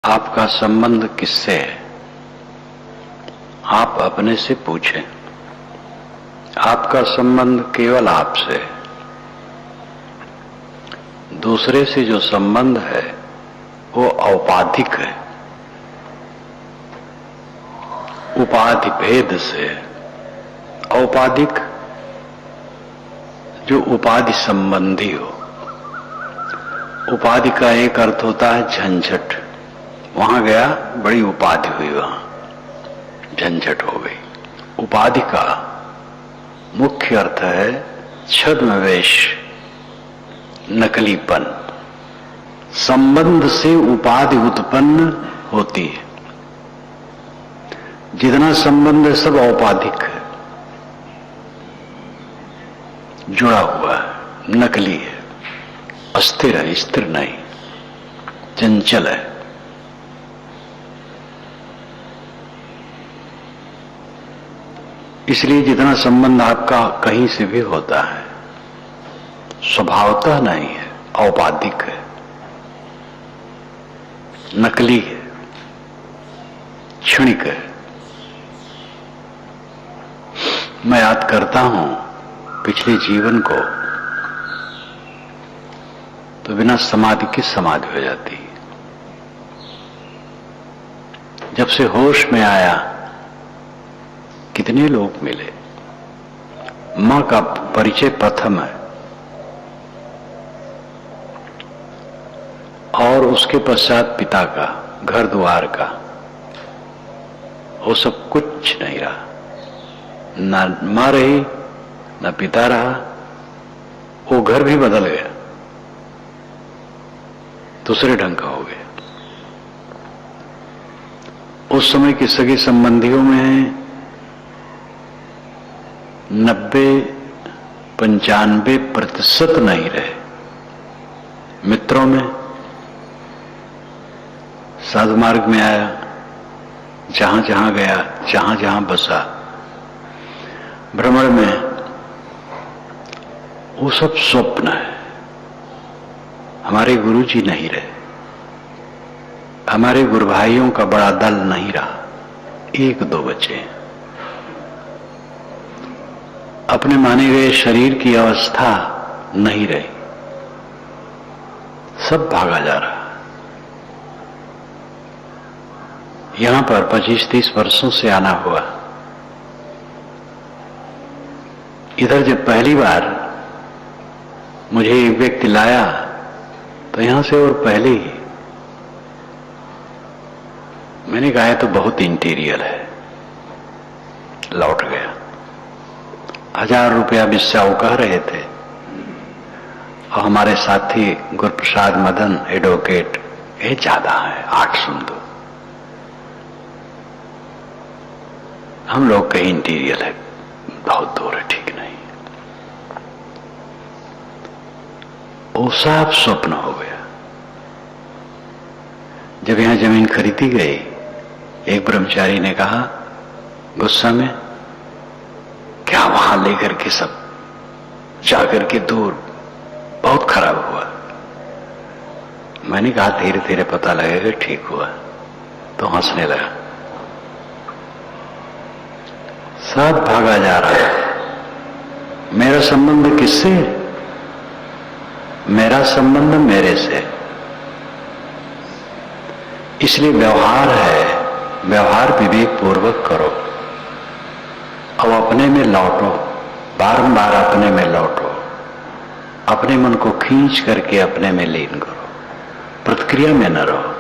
आपका संबंध किससे है? आप अपने से पूछें। आपका संबंध केवल आपसे है। दूसरे से जो संबंध है वो औपाधिक है, उपाधि भेद से है। औपाधिक जो उपाधि संबंधी हो। उपाधि का एक अर्थ होता है झंझट। वहां गया, बड़ी उपाधि हुई, वहां झंझट हो गई। उपाधि का मुख्य अर्थ है छद्मवेश, नकलीपन। संबंध से उपाधि उत्पन्न होती है। जितना संबंध है सब औपाधिक है, जुड़ा हुआ है, नकली है, अस्थिर है, स्थिर नहीं, चंचल है। इसलिए जितना संबंध आपका कहीं से भी होता है स्वभावतः नहीं है, औपाधिक है, नकली है, क्षणिक है। मैं याद करता हूं पिछले जीवन को, तो बिना समाधि की समाधि हो जाती है। जब से होश में आया कितने लोग मिले। मां का परिचय प्रथम है और उसके पश्चात पिता का, घर द्वार का। वो सब कुछ नहीं रहा, ना मां रही ना पिता रहा। वो घर भी बदल गया, दूसरे ढंग का हो गया। उस समय के सगे संबंधियों में 90-95% नहीं रहे। मित्रों में, साधु मार्ग में आया, जहां जहां गया, जहां जहां बसा, भ्रमण में, वो सब स्वप्न है। हमारे गुरु जी नहीं रहे, हमारे गुरु भाइयों का बड़ा दल नहीं रहा, 1-2 बचे। अपने माने गए शरीर की अवस्था नहीं रही, सब भागा जा रहा। यहां पर 25-30 वर्षों से आना हुआ। इधर जब पहली बार मुझे एक व्यक्ति लाया तो यहां से और पहले ही मैंने कहा तो बहुत इंटीरियर है, लौट गया। 1000 रुपया बिस्साऊ कह रहे थे और हमारे साथी गुरुप्रसाद मदन एडवोकेट, ये ज्यादा है, 8 सुन दो। हम लोग कहीं इंटीरियर है, बहुत दूर है, ठीक नहीं। वो सब स्वप्न हो गया। जब यहां जमीन खरीदी गई, एक ब्रह्मचारी ने कहा गुस्सा में, क्या वहां लेकर के सब जाकर के दूर, बहुत खराब हुआ। मैंने कहा धीरे धीरे पता लगेगा, ठीक हुआ। तो हंसने लगा। सब भागा जा रहा है। मेरा संबंध किससे है? मेरा संबंध मेरे से। इसलिए व्यवहार है, व्यवहार विवेक पूर्वक करो। अब अपने में लौटो, बारंबार अपने में लौटो, अपने मन को खींच करके अपने में लीन करो। प्रतिक्रिया में न रहो,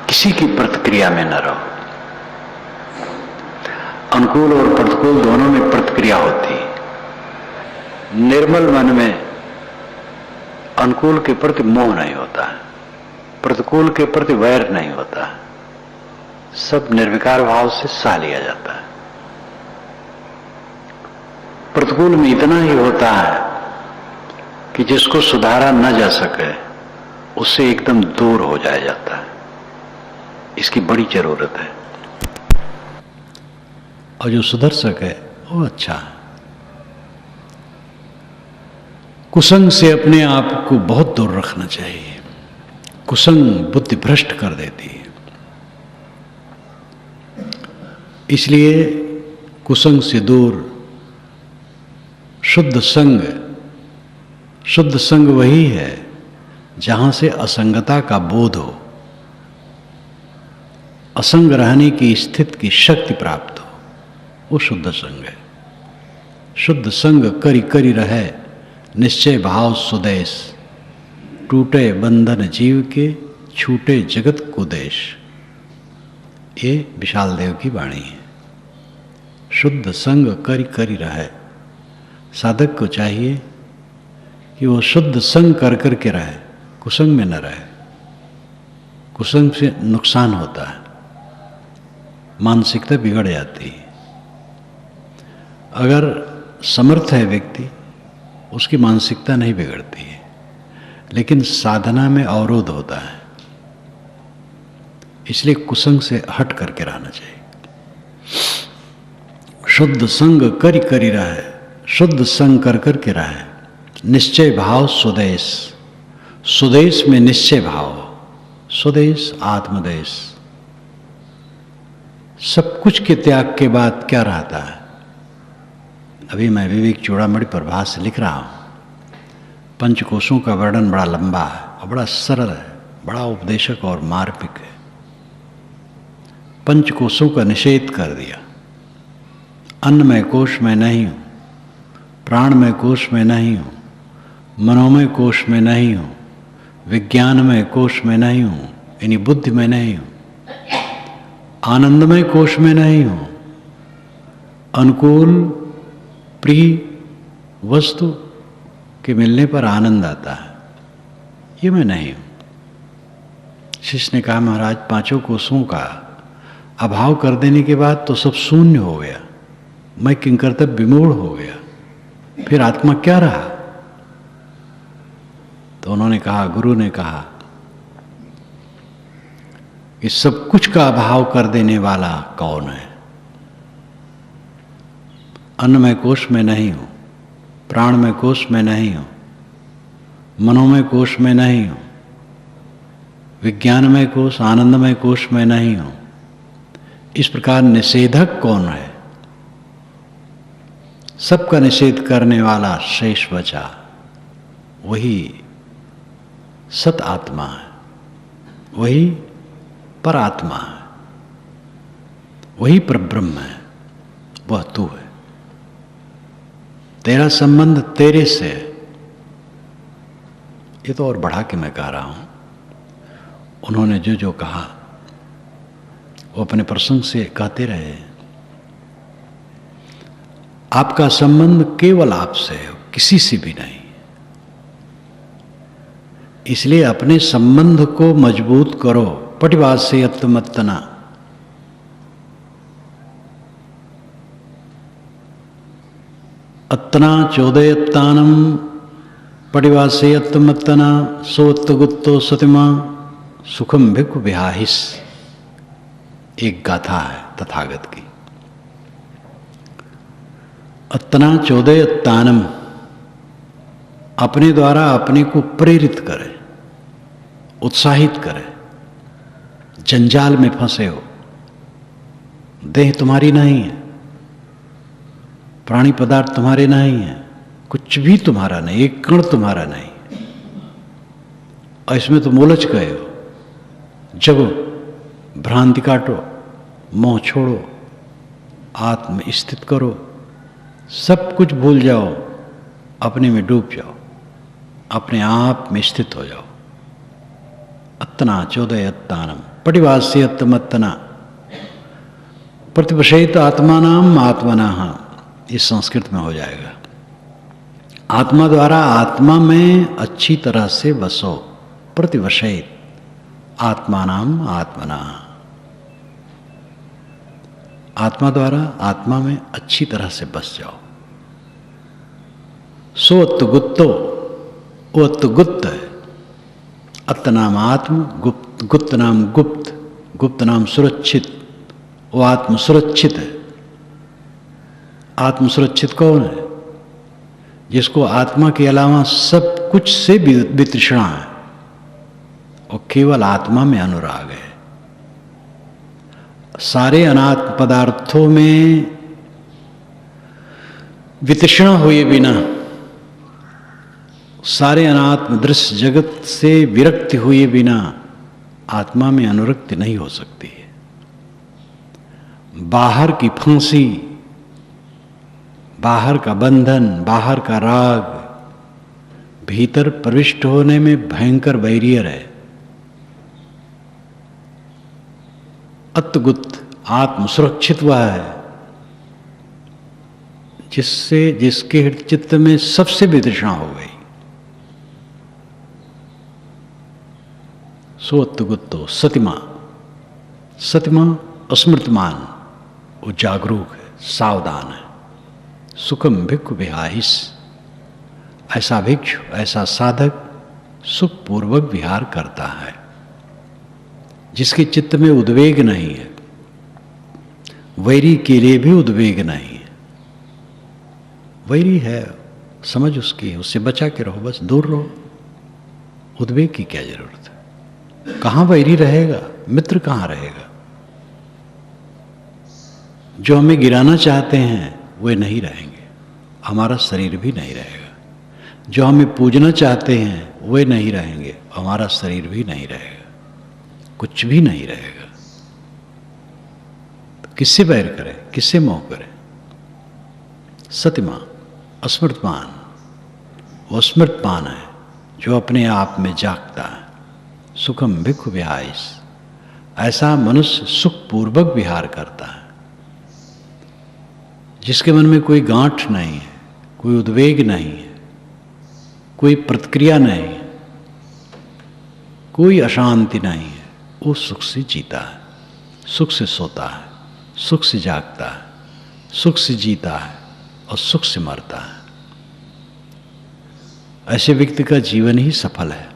किसी की प्रतिक्रिया में न रहो। अनुकूल और प्रतिकूल दोनों में प्रतिक्रिया होती है। निर्मल मन में अनुकूल के प्रति मोह नहीं होता है, प्रतिकूल के प्रति वैर नहीं होता है, सब निर्विकार भाव से सह लिया जाता है। प्रतिकूल में इतना ही होता है कि जिसको सुधारा न जा सके उससे एकदम दूर हो जाया जाता है। इसकी बड़ी जरूरत है, और जो सुधर सके वो अच्छा है। कुसंग से अपने आप को बहुत दूर रखना चाहिए। कुसंग बुद्धि भ्रष्ट कर देती है। इसलिए कुसंग से दूर शुद्ध संग वही है जहां से असंगता का बोध हो, असंग रहने की स्थिति की शक्ति प्राप्त हो, वो शुद्ध संग है। शुद्ध संग करी करी रहे निश्चय भाव सुदेश, टूटे बंधन जीव के छूटे जगत को देश। ये विशाल देव की वाणी है। शुद्ध संग करी करी रहे। साधक को चाहिए कि वो शुद्ध संग कर कर के रहे, कुसंग में न रहे। कुसंग से नुकसान होता है, मानसिकता बिगड़ जाती है। अगर समर्थ है व्यक्ति, उसकी मानसिकता नहीं बिगड़ती है, लेकिन साधना में अवरोध होता है। इसलिए कुसंग से हट करके रहना चाहिए। शुद्ध संग करी करी रहे, शुद्ध संग कर करके रहे। निश्चय भाव सुदेश, सुदेश में निश्चय भाव, सुदेश आत्मदेश। सब कुछ के त्याग के बाद क्या रहता है? अभी मैं विवेक चूड़ामणि प्रभास से लिख रहा हूँ। पंचकोशों का वर्णन बड़ा लंबा है और बड़ा सरल है, बड़ा उपदेशक और मार्मिक है। पंचकोशों का निषेध कर दिया। अन्नमय कोश में नहीं हूँ, प्राणमय कोश में नहीं हूँ, मनोमय कोश में नहीं हूँ, विज्ञानमय कोश में नहीं हूँ, यानी बुद्धि में नहीं हूँ, आनंदमय कोश में नहीं हूँ, अनुकूल प्रिय वस्तु के मिलने पर आनंद आता है, ये मैं नहीं हूँ। शिष्य ने कहा महाराज, पांचों कोशों का अभाव कर देने के बाद तो सब शून्य हो गया, मैं किंकर्तव्य विमूढ़ हो गया, फिर आत्मा क्या रहा? तो उन्होंने कहा, गुरु ने कहा कि सब कुछ का अभाव कर देने वाला कौन है? अन्नमय कोश में नहीं हूं, प्राणमय कोश में नहीं हूं, मनोमय कोश में नहीं हूं, विज्ञानमय कोश आनंदमय कोश में नहीं हूं। इस प्रकार निषेधक कौन है? सबका निषेध करने वाला शेष बचा, वही सत आत्मा है, वही परात्मा है, वही परब्रह्म है, वह तू है। तेरा संबंध तेरे से है। ये तो और बढ़ा के मैं कह रहा हूं। उन्होंने जो जो कहा वो अपने प्रसंग से कहते रहे। आपका संबंध केवल आपसे है, किसी से भी नहीं। इसलिए अपने संबंध को मजबूत करो। पटिवास्यत्वमत्तना, अत्तना चोदयत्तानम पटिवास्यत्वमत्तना सोत्तगुत्तो सतिमा सुखम भिक्खु विहाहिस। एक गाथा है तथागत की। अत्तना चोदयत्तानम, अपने द्वारा अपने को प्रेरित करे, उत्साहित करे। जंजाल में फंसे हो, देह तुम्हारी नहीं है, प्राणी पदार्थ तुम्हारे नहीं है, कुछ भी तुम्हारा नहीं, एक कण तुम्हारा नहीं, और इसमें तुम उलझ गए हो। जगो, भ्रांति काटो, मोह छोड़ो, आत्म स्थित करो, सब कुछ भूल जाओ, अपने में डूब जाओ, अपने आप में स्थित हो जाओ। अत्तना चोदयत्तानम पटिवास्यत्वमत्तना प्रतिवशयित आत्मानाम आत्मनः। इस संस्कृत में हो जाएगा। आत्मा द्वारा आत्मा में अच्छी तरह से बसो। प्रतिवशयित आत्मानाम आत्मनः, आत्मा द्वारा आत्मा में अच्छी तरह से बस जाओ। सोत्तगुत्तो, ओत्तगुप्त है। अत्त नाम आत्म, गुप्त, गुप्त नाम गुप्त, गुप्त नाम सुरक्षित, वो आत्म सुरक्षित है। आत्म सुरक्षित कौन है? जिसको आत्मा के अलावा सब कुछ से वितृष्णा है, और केवल आत्मा में अनुराग है। सारे अनात्म पदार्थों में वितृष्णा हुए बिना, सारे अनात्म दृश्य जगत से विरक्ति हुए बिना आत्मा में अनुरक्ति नहीं हो सकती है। बाहर की फांसी, बाहर का बंधन, बाहर का राग भीतर प्रविष्ट होने में भयंकर बैरियर है। अत्गुप्त आत्म सुरक्षित वह है जिसके चित्त में सबसे वितृष्णा हो गई। सो अत्गुप्तो सतिमा, सतिमा अस्मृतमान, वो जागरूक है, सावधान है। सुखम भिक्षु विहारिस, ऐसा भिक्षु, ऐसा साधक सुखपूर्वक विहार करता है, जिसके चित्त में उद्वेग नहीं है, वैरी के लिए भी उद्वेग नहीं है। वैरी है, समझ उसकी, उससे बचा के रहो, बस दूर रहो, उद्वेग की क्या जरूरत है। कहाँ वैरी रहेगा, मित्र कहाँ रहेगा। जो हमें गिराना चाहते हैं वे नहीं रहेंगे, हमारा शरीर भी नहीं रहेगा। जो हमें पूजना चाहते हैं वे नहीं रहेंगे, हमारा शरीर भी नहीं रहेगा, कुछ भी नहीं रहेगा। तो किससे बैर करें, किससे मोह करें। सतिमा अस्मृतमान, वो स्मृतमान है जो अपने आप में जागता है। सुखम भिक्षु विहारिस, ऐसा मनुष्य सुखपूर्वक विहार करता है, जिसके मन में कोई गांठ नहीं है, कोई उद्वेग नहीं है, कोई प्रतिक्रिया नहीं है, कोई अशांति नहीं है। वो सुख से जीता है, सुख से सोता है, सुख से जागता है, सुख से जीता है और सुख से मरता है। ऐसे व्यक्ति का जीवन ही सफल है।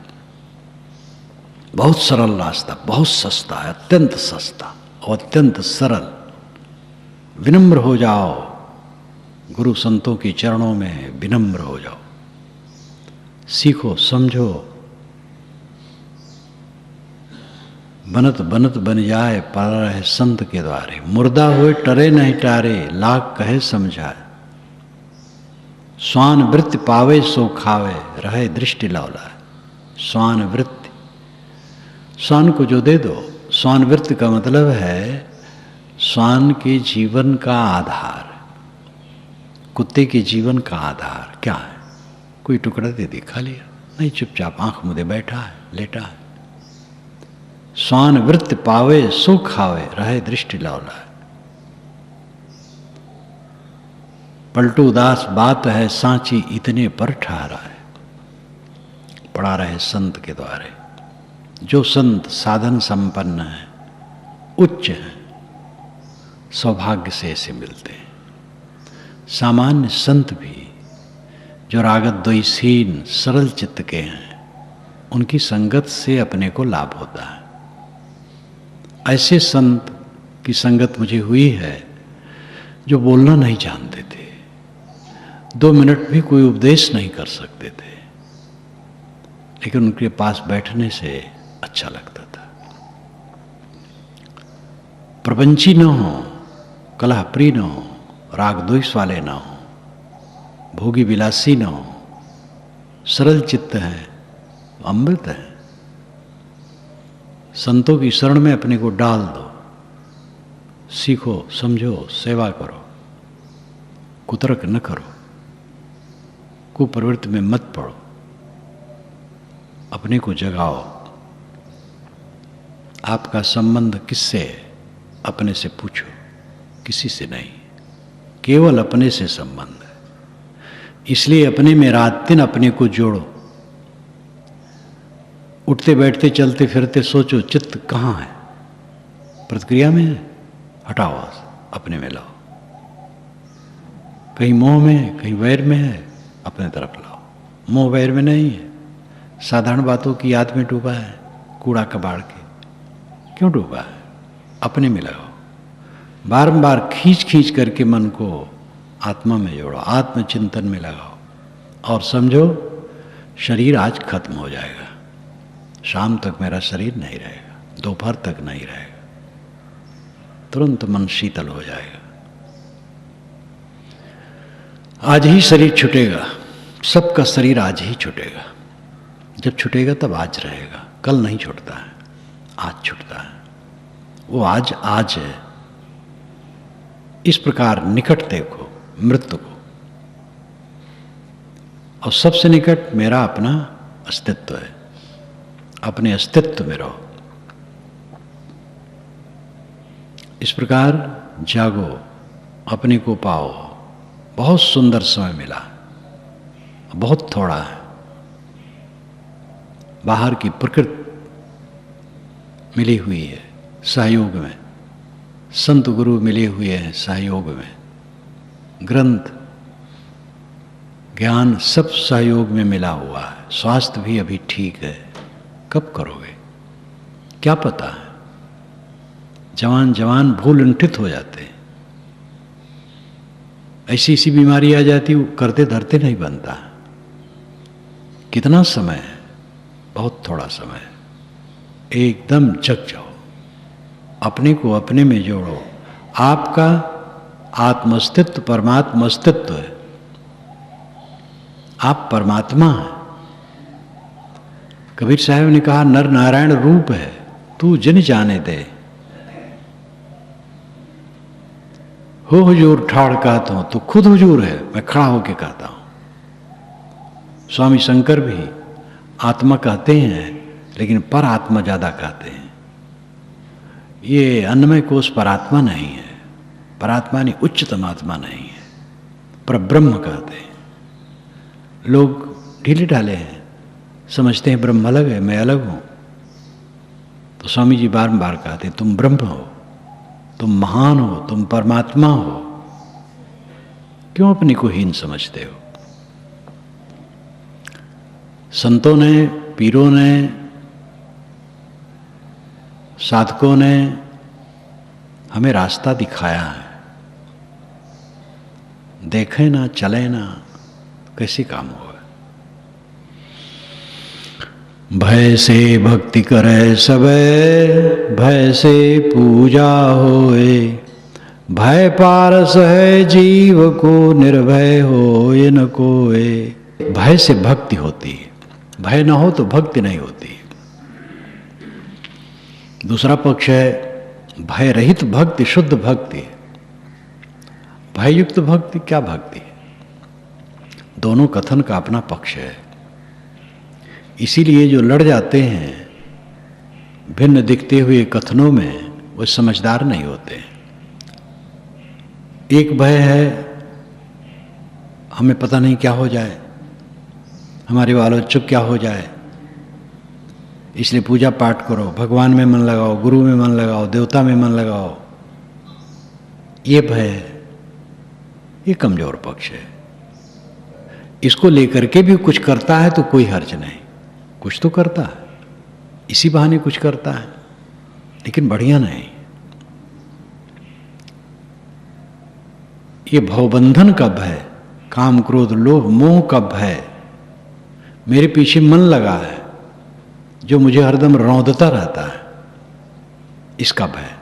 बहुत सरल रास्ता, बहुत सस्ता है, अत्यंत सस्ता और अत्यंत सरल। विनम्र हो जाओ, गुरु संतों के चरणों में विनम्र हो जाओ, सीखो, समझो। बनत बनत बन जाए पर रहे संत के द्वारे, मुर्दा हुए टरे नहीं टारे, लाख कहे समझाए। स्वान वृत्ति पावे सो खावे, रहे दृष्टि लौलाए। स्वान वृत्ति, स्वान को जो दे दो। स्वान वृत्ति का मतलब है स्वान के जीवन का आधार, कुत्ते के जीवन का आधार क्या है। कोई टुकड़ा दे दी, खा लिया, नहीं चुपचाप आंख मुदे बैठा है, लेटा है। स्वान वृत्ति पावे सो खावे, रहे दृष्टि लौलाए। पलटू उदास बात है सांची, इतने पर ठहरा है। पढ़ा रहे संत के द्वारे। जो संत साधन संपन्न है, उच्च है, सौभाग्य से ऐसे मिलते हैं। सामान्य संत भी जो रागत द्वेषहीन सरल चित्त के हैं, उनकी संगत से अपने को लाभ होता है। ऐसे संत की संगत मुझे हुई है जो बोलना नहीं जानते थे, 2 मिनट भी कोई उपदेश नहीं कर सकते थे, लेकिन उनके पास बैठने से अच्छा लगता था। प्रपंची न हो, कलह प्रिय न हो, राग द्वेष वाले न हो, भोगी विलासी न हो, सरल चित्त है, अमृत है। संतों की शरण में अपने को डाल दो, सीखो, समझो, सेवा करो, कुतर्क न करो, कुप्रवृत्ति में मत पड़ो, अपने को जगाओ। आपका संबंध किससे है? अपने से पूछो, किसी से नहीं, केवल अपने से संबंध है। इसलिए अपने में रात दिन अपने को जोड़ो। उठते बैठते चलते फिरते सोचो चित्त कहाँ है, प्रतिक्रिया में है, हटाओ, अपने में लाओ। कहीं मोह में, कहीं वैर में है, अपने तरफ लाओ। मोह वैर में नहीं है, साधारण बातों की याद में डूबा है, कूड़ा कबाड़ के। क्यों डूबा है? अपने में लगाओ। बारंबार खींच खींच करके मन को आत्मा में जोड़ो, आत्मचिंतन में लगाओ और समझो शरीर आज खत्म हो जाएगा। शाम तक मेरा शरीर नहीं रहेगा, दोपहर तक नहीं रहेगा, तुरंत मन शीतल हो जाएगा। आज ही शरीर छूटेगा, सबका शरीर आज ही छूटेगा। जब छूटेगा तब आज रहेगा, कल नहीं छूटता है, आज छूटता है। वो आज आज है। इस प्रकार निकट देखो मृत्यु को, और सबसे निकट मेरा अपना अस्तित्व है। अपने अस्तित्व में रहो। इस प्रकार जागो, अपने को पाओ। बहुत सुंदर समय मिला, बहुत थोड़ा है। बाहर की प्रकृति मिली हुई है सहयोग में, संत गुरु मिले हुए हैं सहयोग में, ग्रंथ ज्ञान सब सहयोग में मिला हुआ है। स्वास्थ्य भी अभी ठीक है। कब करोगे क्या पता है। जवान जवान भूल लुंठित हो जाते हैं। ऐसी ऐसी बीमारी आ जाती, वो करते धरते नहीं बनता। कितना समय है, बहुत थोड़ा समय है। एकदम जग जाओ, अपने को अपने में जोड़ो। आपका आत्मस्तित्व परमात्मा अस्तित्व है। आप परमात्मा हैं। कबीर साहब ने कहा, नर नारायण रूप है, तू जिन जाने दे। हो हुजूर ठाड़ कहता हूं, तो खुद हुजूर है, मैं खड़ा होके कहता हूं। स्वामी शंकर भी आत्मा कहते हैं, लेकिन पर आत्मा ज्यादा कहते हैं। ये अन्नमय कोश परात्मा नहीं है। परात्मा नहीं, उच्चतम आत्मा नहीं है, पर ब्रह्म कहते हैं। लोग ढीले ढाले हैं, समझते हैं ब्रह्म अलग है, मैं अलग हूं। तो स्वामी जी बार कहते हैं, तुम ब्रह्म हो, तुम महान हो, तुम परमात्मा हो। क्यों अपने को हीन समझते हो। संतों ने, पीरों ने, साधकों ने हमें रास्ता दिखाया है। देखें ना, चले ना, कैसे काम होगा। भय से भक्ति करे सबे, भय से पूजा होए। भय पारस है जीव को, निर्भय होए न कोए। भय से भक्ति होती है, भय न हो तो भक्ति नहीं होती। दूसरा पक्ष है भय रहित भक्ति, शुद्ध भक्ति। भययुक्त भक्ति क्या भक्ति है। दोनों कथन का अपना पक्ष है। इसीलिए जो लड़ जाते हैं भिन्न दिखते हुए कथनों में, वो समझदार नहीं होते। एक भय है, हमें पता नहीं क्या हो जाए, हमारे बाल बच्चों क्या हो जाए, इसलिए पूजा पाठ करो, भगवान में मन लगाओ, गुरु में मन लगाओ, देवता में मन लगाओ। ये भय है, ये कमजोर पक्ष है। इसको लेकर के भी कुछ करता है तो कोई हर्ज नहीं। कुछ तो करता है, इसी बहाने कुछ करता है, लेकिन बढ़िया नहीं। ये भवबंधन का भय, काम क्रोध लोभ मोह का भय, मेरे पीछे मन लगा है जो मुझे हरदम रौंदता रहता है, इसका भय।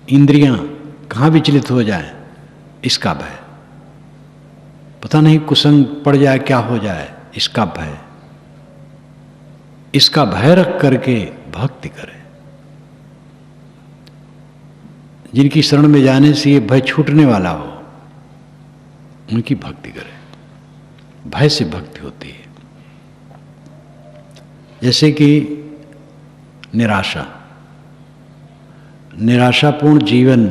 इंद्रियां कहां विचलित हो जाए, इसका भय। पता नहीं कुसंग पड़ जाए, क्या हो जाए, इसका भय। इसका भय रख करके भक्ति करें। जिनकी शरण में जाने से ये भय छूटने वाला हो, उनकी भक्ति करें। भय से भक्ति होती है। जैसे कि निराशा, निराशापूर्ण जीवन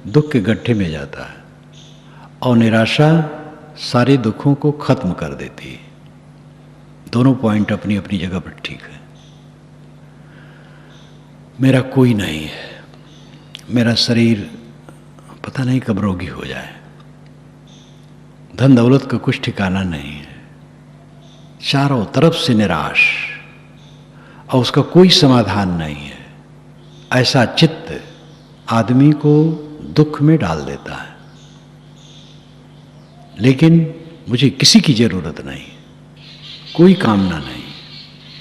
दुख के गड्ढे में जाता है, और निराशा सारे दुखों को खत्म कर देती है। दोनों पॉइंट अपनी अपनी जगह पर ठीक है। मेरा कोई नहीं है, मेरा शरीर पता नहीं कब रोगी हो जाए, धन दौलत का कुछ ठिकाना नहीं है, चारों तरफ से निराश, और उसका कोई समाधान नहीं है। ऐसा चित्त आदमी को दुख में डाल देता है। लेकिन मुझे किसी की जरूरत नहीं, कोई कामना नहीं,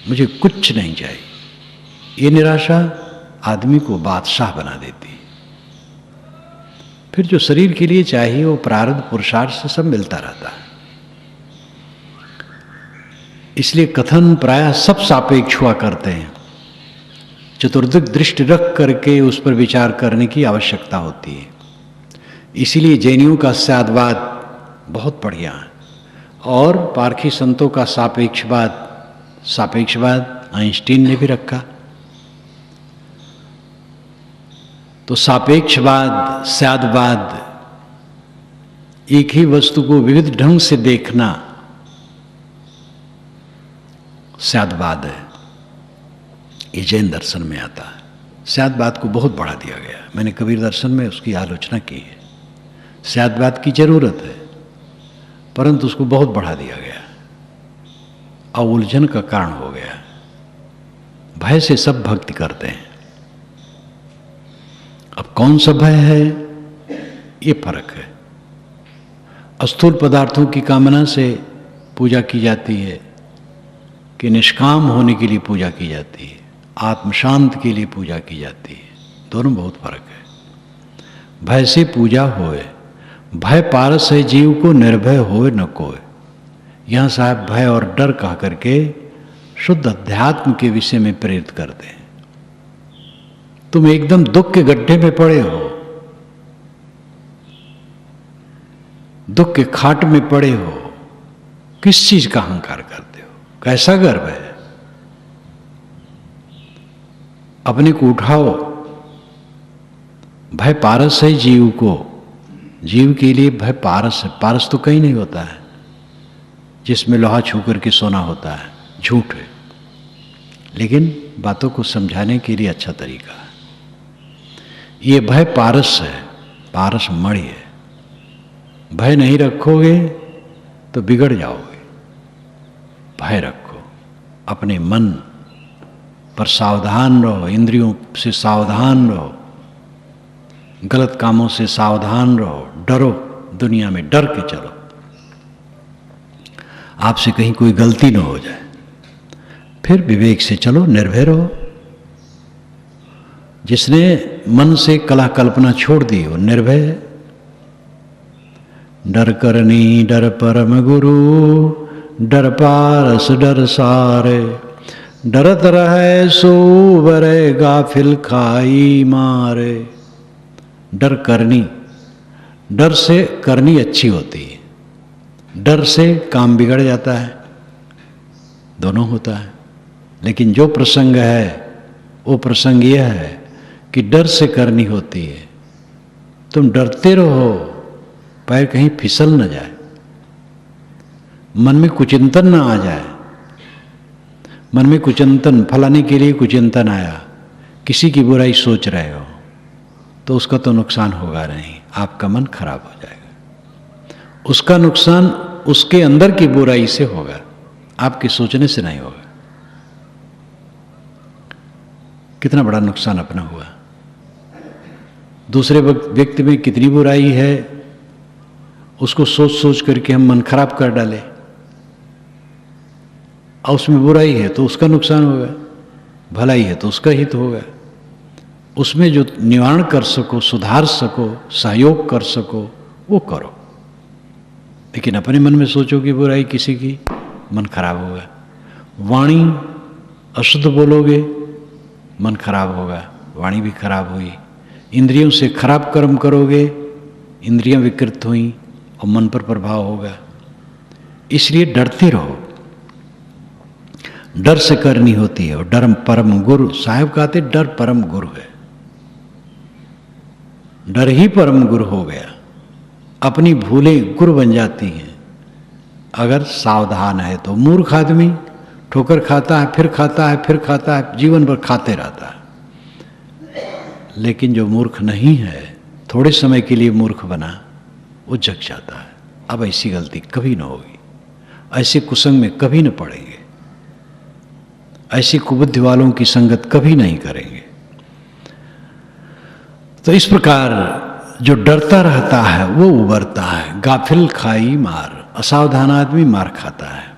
मुझे कुछ नहीं चाहिए, ये निराशा आदमी को बादशाह बना देती है। फिर जो शरीर के लिए चाहिए वो प्रारब्ध पुरुषार्थ से सब मिलता रहता है। इसलिए कथन प्रायः सब सापेक्ष हुआ करते हैं। चतुर्दिक दृष्टि रख करके उस पर विचार करने की आवश्यकता होती है। इसीलिए जैनियों का स्यादवाद बहुत बढ़िया है और पारखी संतों का सापेक्षवाद आइंस्टीन ने भी रखा। तो सापेक्षवाद, स्यादवाद, एक ही वस्तु को विविध ढंग से देखना स्यादवाद है। ये जैन दर्शन में आता है। स्यादवाद को बहुत बढ़ा दिया गया। मैंने कबीर दर्शन में उसकी आलोचना की है। स्यादवाद की जरूरत है परंतु उसको बहुत बढ़ा दिया गया और उलझन का कारण हो गया। भय से सब भक्ति करते हैं। अब कौन सा भय है, ये फर्क है। स्थूल पदार्थों की कामना से पूजा की जाती है कि निष्काम होने के लिए पूजा की जाती है, आत्म शांत के लिए पूजा की जाती है। दोनों बहुत फर्क है। भय से पूजा होए, भय पारस है जीव को, निर्भय होए न कोय। यहां साहब भय और डर कह करके शुद्ध अध्यात्म के विषय में प्रेरित करते हैं। तुम एकदम दुख के गड्ढे में पड़े हो, दुख के खाट में पड़े हो, किस चीज का अहंकार करते हो, कैसा गर्व है। अपने को उठाओ। भय पारस है जीव को, जीव के लिए भय पारस है। पारस तो कहीं नहीं होता है जिसमें लोहा छू करके सोना होता है, झूठ है। लेकिन बातों को समझाने के लिए अच्छा तरीका है। ये भय पारस है, पारस मणि है। भय नहीं रखोगे तो बिगड़ जाओगे। भय रखो, अपने मन पर सावधान रहो, इंद्रियों से सावधान रहो, गलत कामों से सावधान रहो, डरो, दुनिया में डर के चलो, आपसे कहीं कोई गलती न हो जाए। फिर विवेक से चलो, निर्भय रहो। जिसने मन से कला कल्पना छोड़ दी वो निर्भय है। डर करनी डर परम गुरु, डर पारस डर सारे, डरत रहे सो बरे गाफिल खाई मारे। डर करनी, डर से करनी अच्छी होती है, डर से काम बिगड़ जाता है, दोनों होता है। लेकिन जो प्रसंग है वो प्रसंग यह है कि डर से करनी होती है। तुम डरते रहो, पैर कहीं फिसल न जाए, मन में कुचिंतन न आ जाए। मन में कुचिंतन, फलाने के लिए कुचिंतन आया, किसी की बुराई सोच रहे हो तो उसका तो नुकसान होगा नहीं, आपका मन खराब हो जाएगा। उसका नुकसान उसके अंदर की बुराई से होगा, आपके सोचने से नहीं होगा। कितना बड़ा नुकसान अपना हुआ। दूसरे व्यक्ति में कितनी बुराई है उसको सोच सोच करके हम मन खराब कर डाले, और उसमें बुराई है तो उसका नुकसान होगा, भलाई है तो उसका हित होगा। उसमें जो निवारण कर सको, सुधार सको, सहयोग कर सको वो करो। लेकिन अपने मन में सोचो कि बुराई किसी की, मन खराब होगा। वाणी अशुद्ध बोलोगे, मन खराब होगा, वाणी भी खराब हुई। इंद्रियों से खराब कर्म करोगे, इंद्रियां विकृत हुई और मन पर प्रभाव होगा। इसलिए डरते रहो, डर से करनी होती है। और डर परम गुरु, साहब कहते डर परम गुरु है। डर ही परम गुरु हो गया। अपनी भूलें गुरु बन जाती हैं अगर सावधान है तो। मूर्ख आदमी ठोकर खाता है, फिर खाता है, फिर खाता है, जीवन भर खाते रहता है। लेकिन जो मूर्ख नहीं है, थोड़े समय के लिए मूर्ख बना, वो जग जाता है। अब ऐसी गलती कभी ना होगी, ऐसे कुसंग में कभी न पड़ेंगे, ऐसी कुबुद्धि वालों की संगत कभी नहीं करेंगे। तो इस प्रकार जो डरता रहता है वो उबरता है। गाफिल खाई मार, असावधान आदमी मार खाता है।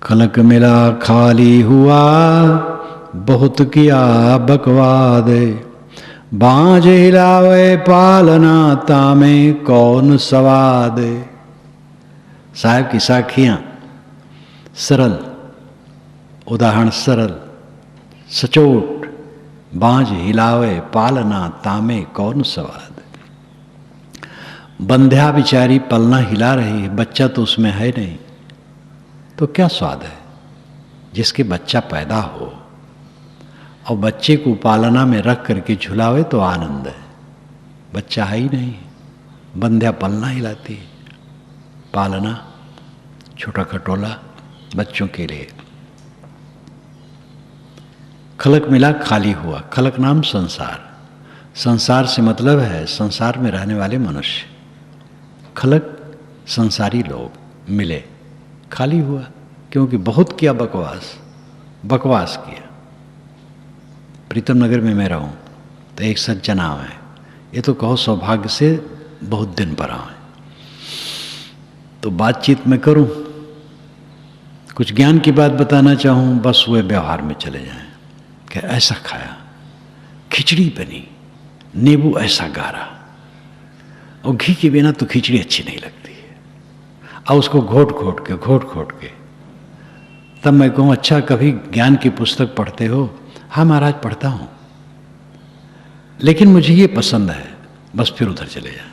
खलक मिला खाली हुआ, बहुत किया बकवाद, बांझ हिलावे पालना तामे कौन सवाद। साहब की साखियां सरल, उदाहरण सरल, सचोट, बांझ हिलावे पालना तामे कौन स्वाद। बंध्या बिचारी पलना हिला रही है, बच्चा तो उसमें है नहीं, तो क्या स्वाद है। जिसके बच्चा पैदा हो और बच्चे को पालना में रख करके झुलावे तो आनंद है। बच्चा है ही नहीं, बंध्या पलना हिलाती है। पालना छोटा खटोला बच्चों के लिए। खलक मिला खाली हुआ, खलक नाम संसार। संसार से मतलब है संसार में रहने वाले मनुष्य। खलक संसारी लोग मिले, खाली हुआ, क्योंकि बहुत किया बकवास किया। प्रीतम नगर में मैं रहूं तो एक सज्जन आव है, ये तो कहो सौभाग्य से बहुत दिन पर आए, तो बातचीत में करूं, कुछ ज्ञान की बात बताना चाहूं, बस वे व्यवहार में चले जाएं कि ऐसा खाया, खिचड़ी बनी, नींबू ऐसा गारा, और घी के बिना तो खिचड़ी अच्छी नहीं लगती है, और उसको घोट घोट के तब मैं कहूँ अच्छा कभी ज्ञान की पुस्तक पढ़ते हो? हाँ महाराज पढ़ता हूँ, लेकिन मुझे ये पसंद है, बस फिर उधर चले जाए।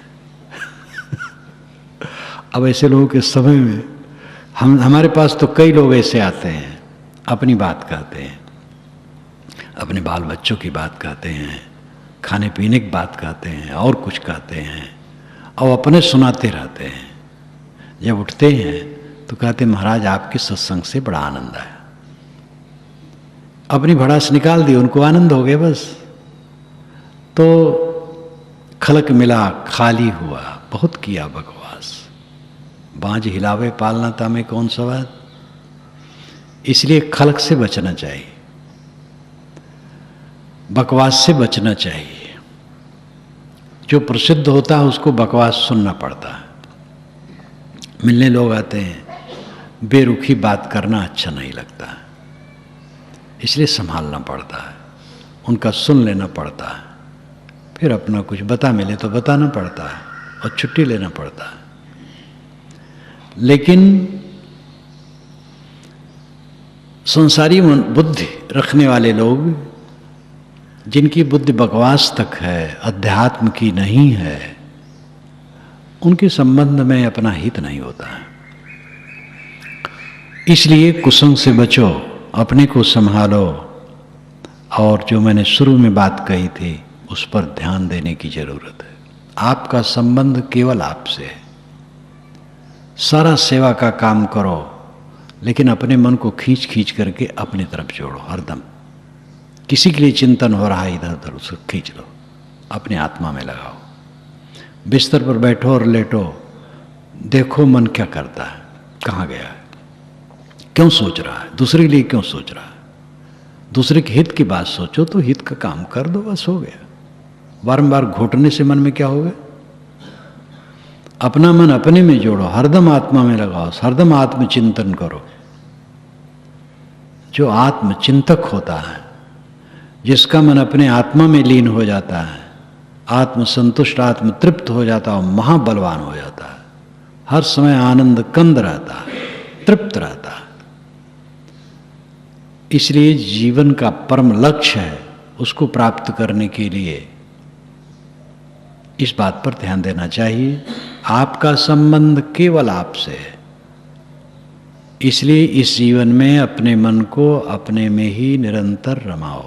अब ऐसे लोगों के समय में हमारे पास तो कई लोग ऐसे आते हैं, अपनी बात कहते हैं, अपने बाल बच्चों की बात कहते हैं, खाने पीने की बात कहते हैं, और कुछ कहते हैं, और अपने सुनाते रहते हैं। जब उठते हैं तो कहते महाराज आपके सत्संग से बड़ा आनंद आया। अपनी भड़ास निकाल दी, उनको आनंद हो गया बस। तो खलक मिला खाली हुआ, बहुत किया बकवास, बांझ हिलावे पालना तामे कौन सवाद। इसलिए खलक से बचना चाहिए, बकवास से बचना चाहिए। जो प्रसिद्ध होता है उसको बकवास सुनना पड़ता है। मिलने लोग आते हैं, बेरुखी बात करना अच्छा नहीं लगता है, इसलिए संभालना पड़ता है, उनका सुन लेना पड़ता है, फिर अपना कुछ बता मिले तो बताना पड़ता है और छुट्टी लेना पड़ता है। लेकिन संसारी बुद्धि रखने वाले लोग, जिनकी बुद्धि बकवास तक है, अध्यात्म की नहीं है, उनके संबंध में अपना हित नहीं होता है। इसलिए कुसंग से बचो, अपने को संभालो, और जो मैंने शुरू में बात कही थी उस पर ध्यान देने की जरूरत है। आपका संबंध केवल आपसे है। सारा सेवा का काम करो, लेकिन अपने मन को खींच खींच करके अपनी तरफ जोड़ो हरदम। किसी के लिए चिंतन हो रहा है इधर उधर, उसको खींच लो, अपने आत्मा में लगाओ। बिस्तर पर बैठो और लेटो, देखो मन क्या करता है, कहाँ गया है, क्यों सोच रहा है, दूसरे के लिए क्यों सोच रहा है। दूसरे के हित की बात सोचो तो हित का काम कर दो, बस हो गया। बारंबार घोटने से मन में क्या होगा। अपना मन अपने में जोड़ो, हरदम आत्मा में लगाओ, हरदम आत्मचिंतन करो। जो आत्मचिंतक होता है, जिसका मन अपने आत्मा में लीन हो जाता है, आत्मसंतुष्ट आत्म तृप्त हो जाता है, महाबलवान हो जाता है, हर समय आनंद कंद रहता है, तृप्त रहता है। इसलिए जीवन का परम लक्ष्य है, उसको प्राप्त करने के लिए इस बात पर ध्यान देना चाहिए, आपका संबंध केवल आपसे है। इसलिए इस जीवन में अपने मन को अपने में ही निरंतर रमाओ।